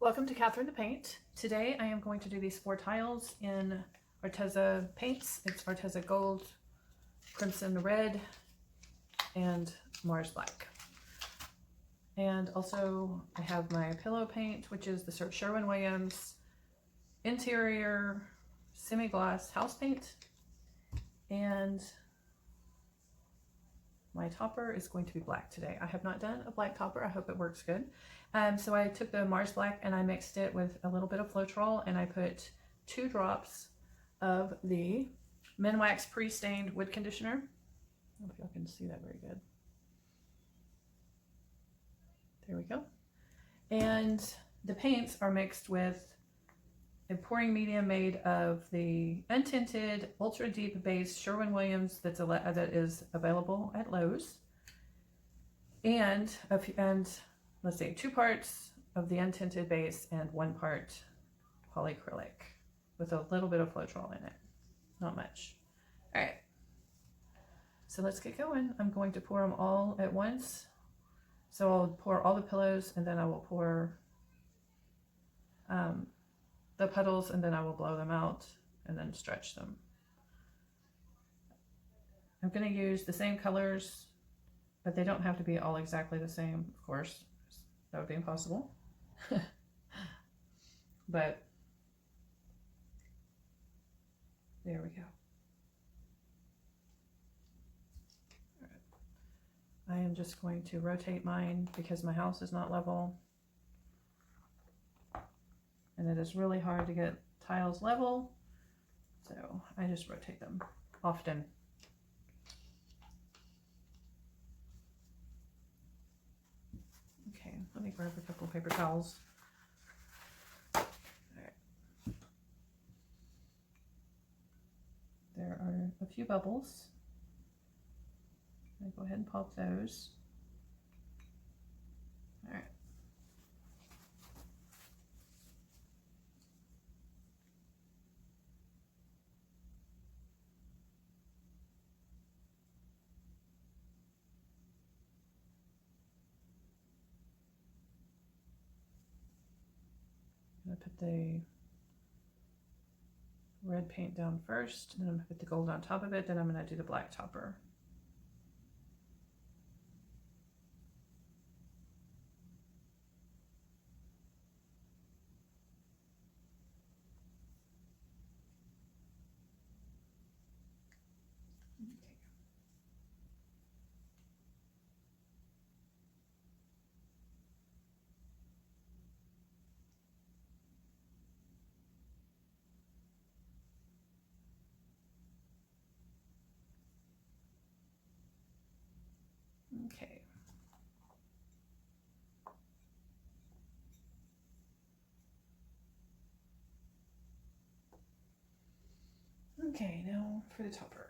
Welcome to Catherine the Paint. Today I am going to do these 4 tiles in Arteza paints. It's Arteza Gold, Crimson Red, and Mars Black. And also I have my pillow paint, which is the Sherwin Williams interior semi-gloss house paint. And my topper is going to be black today. I have not done a black topper. I hope it works good. So I took the Mars Black and I mixed it with a little bit of floetrol, and I put 2 drops of the Minwax pre-stained wood conditioner. I don't know if y'all can see that very good. There we go. And the paints are mixed with a pouring medium made of the untinted ultra deep base Sherwin Williams that is available at Lowe's, and let's see, 2 parts of the untinted base and 1 part polycrylic with a little bit of floetrol in it, not much. All right, so let's get going. I'm going to pour them all at once. So I'll pour all the pillows, and then I will pour the puddles, and then I will blow them out and then stretch them. I'm going to use the same colors, but they don't have to be all exactly the same, of course. That would be impossible. But there we go. All right. I am just going to rotate mine because my house is not level. And it is really hard to get tiles level, so I just rotate them often. Okay, let me grab a couple paper towels. All right. There are a few bubbles. I'll go ahead and pop those. All right. I'm going to put the red paint down first, then I'm going to put the gold on top of it, then I'm going to do the black topper. Okay. Okay, now for the topper.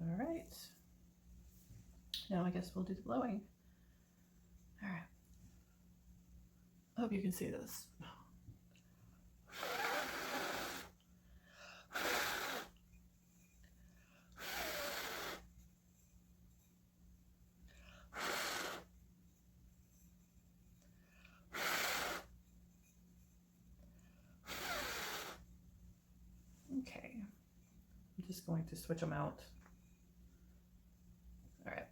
All right. Now I guess we'll do the blowing. All right. I hope you can see this. Okay. I'm just going to switch them out. All right.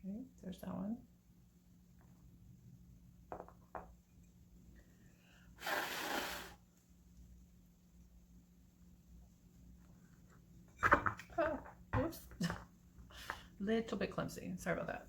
Okay, there's that one. Oh, whoops. Little bit clumsy. Sorry about that.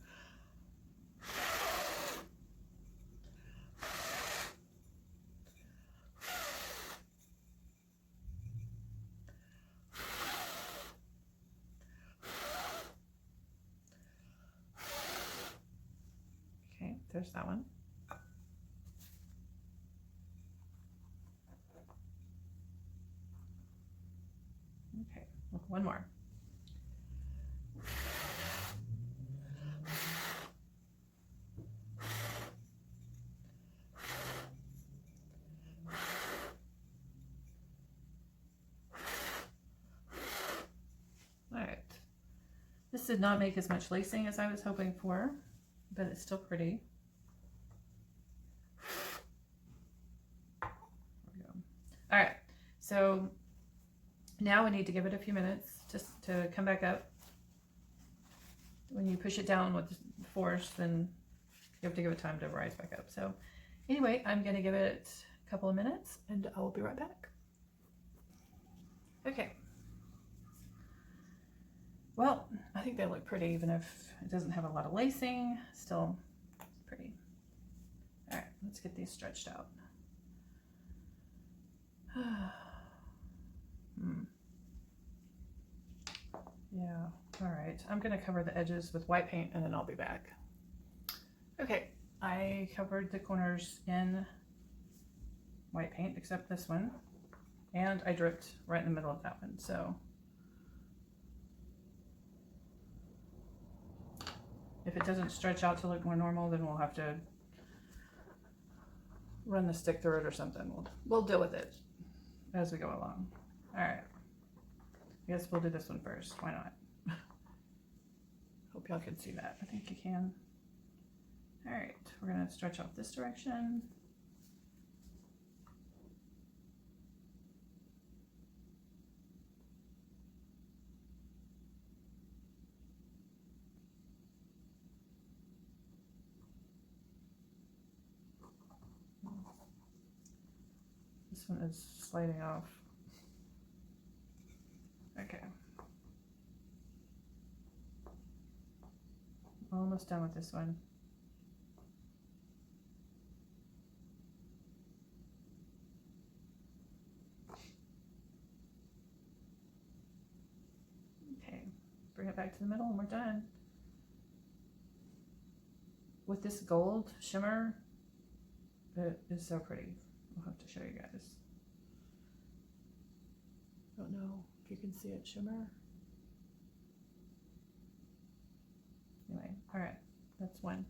Okay, there's that one. One more. All right. This did not make as much lacing as I was hoping for, but it's still pretty. There we go. All right, so now we need to give it a few minutes just to come back up. When you push it down with force, then you have to give it time to rise back up. So anyway, I'm going to give it a couple of minutes and I will be right back. Okay. Well, I think they look pretty, even if it doesn't have a lot of lacing, still pretty. All right, let's get these stretched out. Yeah, all right. I'm gonna cover the edges with white paint and then I'll be back. Okay, I covered the corners in white paint, except this one, and I dripped right in the middle of that one, so. If it doesn't stretch out to look more normal, then we'll have to run the stick through it or something. We'll deal with it as we go along. All right. I guess we'll do this one first. Why not? Hope y'all can see that. I think you can. All right. We're going to stretch out this direction. This one is sliding off. Okay. Almost done with this one. Okay, bring it back to the middle and we're done. With this gold shimmer, it is so pretty. I'll have to show you guys. Don't know if you can see it shimmer. Anyway, all right, that's one.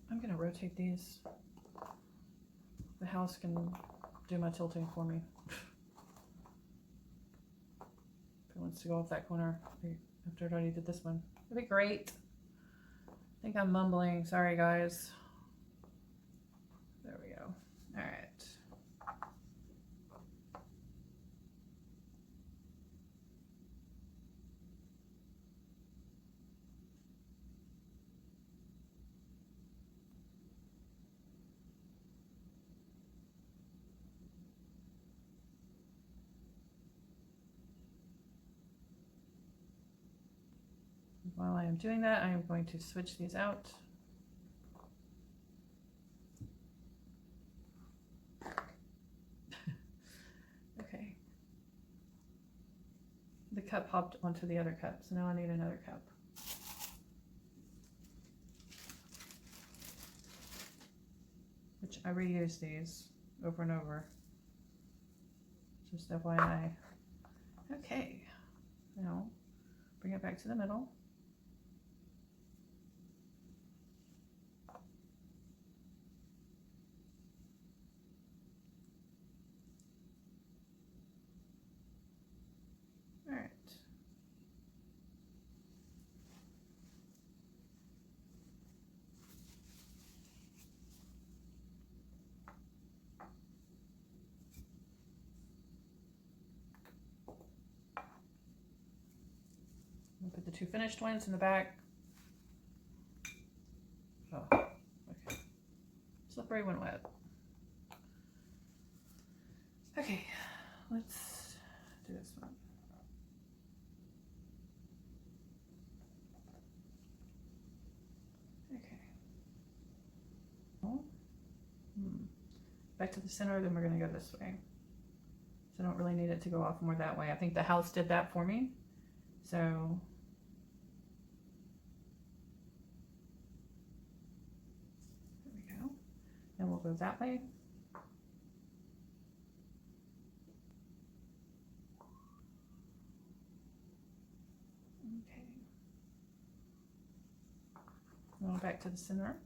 I'm gonna rotate these. The house can do my tilting for me. If it wants to go off that corner after it already did this one. That'd be great. I think I'm mumbling. Sorry, guys. There we go. All right. While I am doing that, I am going to switch these out. Okay. The cup hopped onto the other cup, so now I need another cup. Which I reuse these over and over. Just FYI. Okay. Now, bring it back to the middle. Put the two finished ones in the back. Oh, okay. Slippery when wet. Okay, let's do this one. Okay. Oh. Back to the center, then we're going to go this way. So I don't really need it to go off more that way. I think the house did that for me. So we'll go that way. Okay. Go back to the center.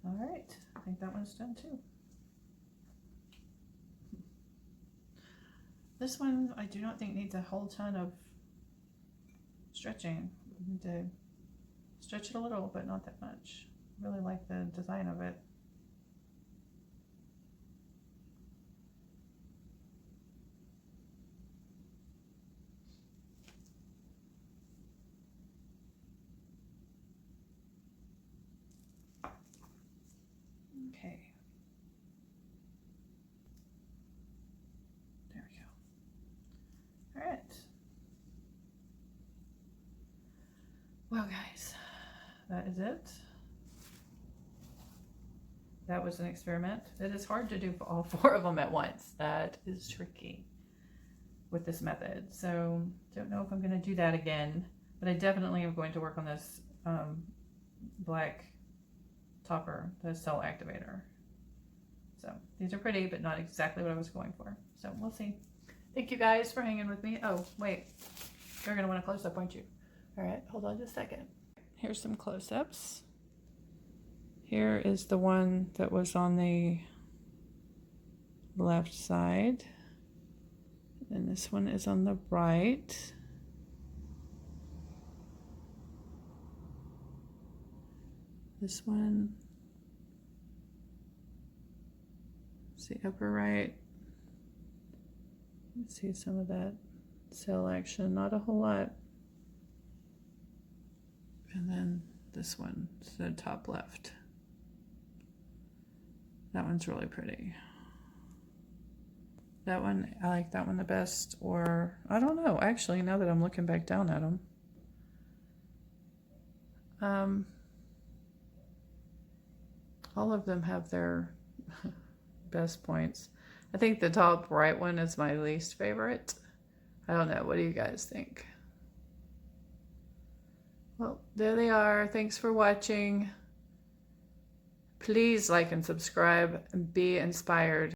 All right, I think that one's done too. This one I do not think needs a whole ton of stretching. We need to stretch it a little, but not that much. I really like the design of it. Okay. There we go. All right. Well, guys, that is it. That was an experiment. It is hard to do all 4 of them at once. That is tricky with this method. So don't know if I'm going to do that again, but I definitely am going to work on this black topper, the cell activator. So these are pretty, but not exactly what I was going for. So we'll see. Thank you guys for hanging with me. Oh, wait. You're going to want a close-up, aren't you? All right, hold on just a second. Here's some close-ups. Here is the one that was on the left side. And this one is on the right. This one, it's the upper right. You see some of that cell action, not a whole lot. And then this one, the top left. That one's really pretty. That one, I like that one the best, or I don't know, actually, now that I'm looking back down at them. All of them have their best points. I think the top right one is my least favorite. I don't know, what do you guys think? Well, there they are. Thanks for watching. Please like and subscribe and be inspired.